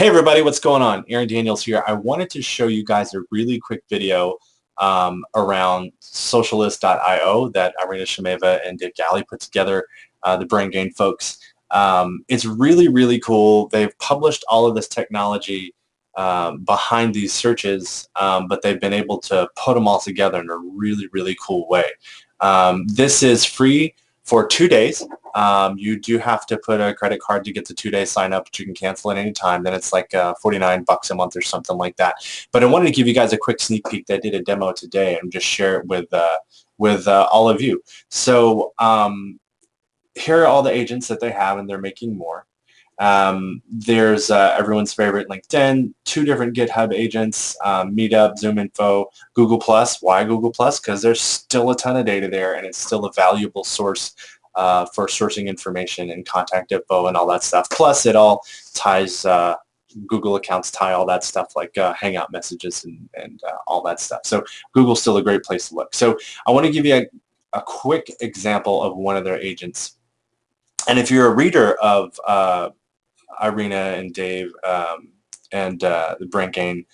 Hey everybody, what's going on? Aaron Daniels here. I wanted to show you guys a really quick video around Socialist.io that Irina Shimeva and Dave Galley put together, the BrainGain folks. It's really, really cool. They've published all of this technology behind these searches, but they've been able to put them all together in a really, really cool way. This is free for 2 days. You do have to put a credit card to get the 2-day sign up, but you can cancel at any time. Then it's like 49 bucks a month or something like that. But I wanted to give you guys a quick sneak peek. That I did a demo today and just share it with all of you. So here are all the agents that they have, and they're making more. There's everyone's favorite LinkedIn, 2 different GitHub agents, Meetup, ZoomInfo, Google+. Why Google+? Because there's still a ton of data there, and it's still a valuable source for sourcing information and contact info and all that stuff. Plus, it all ties, Google accounts tie all that stuff like Hangout messages and all that stuff. So Google's still a great place to look. So I want to give you a quick example of one of their agents. And if you're a reader of Irina and Dave and the BrainGain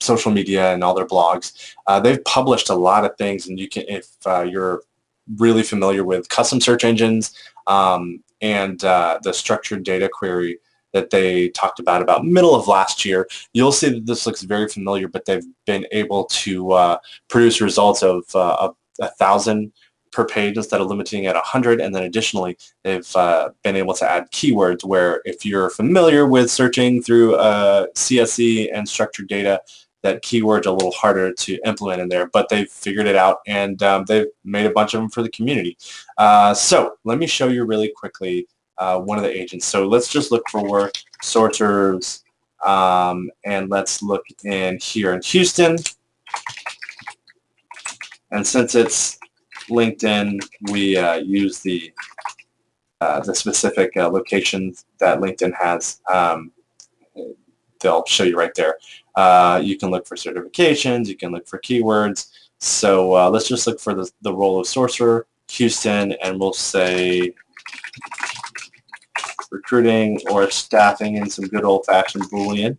social media and all their blogs, they've published a lot of things, and you can, if you're really familiar with custom search engines and the structured data query that they talked about middle of last year, you'll see that this looks very familiar, but they've been able to produce results of 1,000 per page instead of limiting at 100, and then additionally they've been able to add keywords where if you're familiar with searching through CSV and structured data, that keyword's a little harder to implement in there, but they've figured it out, and they've made a bunch of them for the community. So let me show you really quickly one of the agents. So let's just look for work sorters, and let's look in here in Houston, and since it's LinkedIn, we use the specific locations that LinkedIn has. They'll show you right there. You can look for certifications, you can look for keywords. So let's just look for the role of sorcerer, Houston, and we'll say recruiting or staffing in some good old-fashioned Boolean.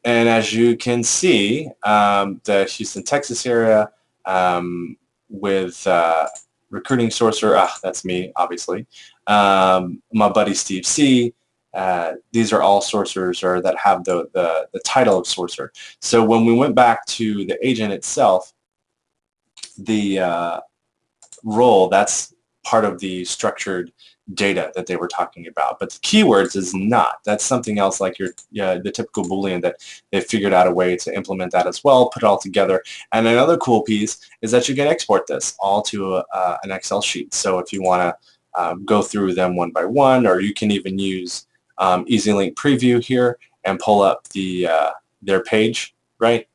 And as you can see, the Houston, Texas area with recruiting sorcerer, that's me, obviously. My buddy Steve C. These are all sorcerers that have the title of sorcerer. So when we went back to the agent itself, the role, that's part of the structured data that they were talking about, but the keywords is not. That's something else, like the typical Boolean that they figured out a way to implement that as well, put it all together. And another cool piece is that you can export this all to an Excel sheet. So if you want to go through them one by one, or you can even use EasyLink Preview here and pull up their page, right?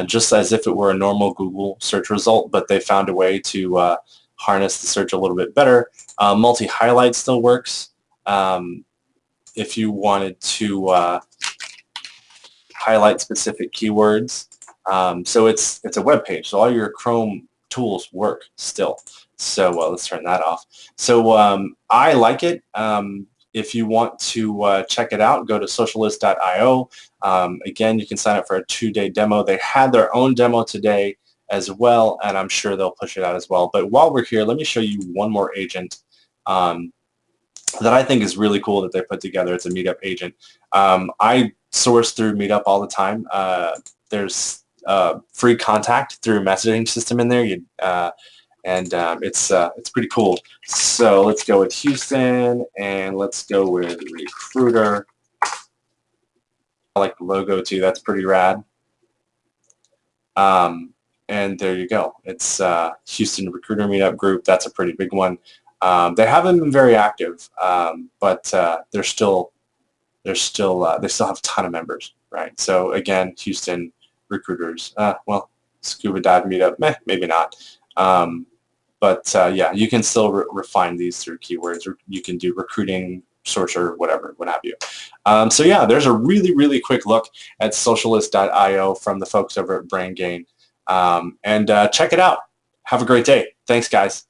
Just as if it were a normal Google search result, but they found a way to harness the search a little bit better. Multi-highlight still works. If you wanted to highlight specific keywords, so it's a web page, so all your Chrome tools work still. So let's turn that off. So I like it. If you want to check it out, go to Socialist.io. Again, you can sign up for a 2-day demo. They had their own demo today as well, and I'm sure they'll push it out as well. But while we're here, let me show you one more agent that I think is really cool that they put together. It's a Meetup agent. I source through Meetup all the time. There's free contact through a messaging system in there, it's pretty cool. So let's go with Houston, and let's go with recruiter. I like the logo too. That's pretty rad. And there you go. It's Houston Recruiter Meetup Group. That's a pretty big one. They haven't been very active, but they still have a ton of members, right? So again, Houston Recruiters. Well, Scuba Dive Meetup, maybe not. But yeah, you can still refine these through keywords, or you can do recruiting, sorcerer, whatever, what have you. So yeah, there's a really, really quick look at Socialist.io from the folks over at BrainGain. And check it out. Have a great day. Thanks, guys.